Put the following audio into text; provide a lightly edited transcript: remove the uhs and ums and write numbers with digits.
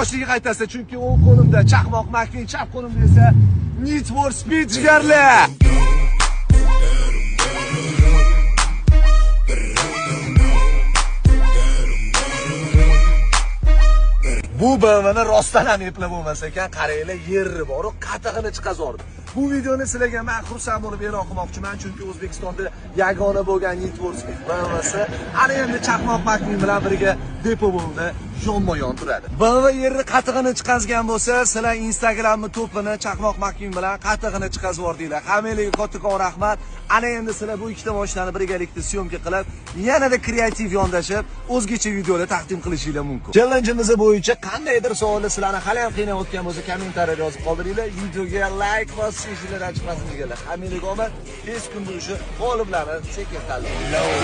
boshiga qaytasa, chunki o'ng qo'limda chaqmoq McQueen, chap qo'limda esa Need for Speed jigarlar. Bu BMWni rostdan ham eplab bo'lmas ekan, qaranglar, yerri bor, qatig'ini chiqazordi. Bu videoni sizlarga men xursand bo'lib e'lon qilmoqchiman, chunki O'zbekistonda yagona bo'lgan Need for Speed BMWsi ana endi chaqmoq McQueen bilan birga depo bo'ldi, yonma-yon turadi. BMW yerni qatig'ini chiqazgan bo'lsa, sizlar Instagramni to'pini chaqmoq McQueen bilan qatig'ini chiqazib yordinglar. Hammanglarga kattakon rahmat. Ana endi sizlar bu ikkita mashinani birgalikda syomka qilib, yanada kreativ yondashib, o'zgacha videolar taqdim qilishinglar mumkin. Challenge'imiz bo'yicha qandaydir savollar sizlarni hali ham qiynayotgan bo'lsa, kommentariyada yozib qoldiringlar. Videoga like bosishinglar chiqmasin deganlar. Hammanglarga omad, tez kunda o'sha g'oliblarni sekin tanlaymiz.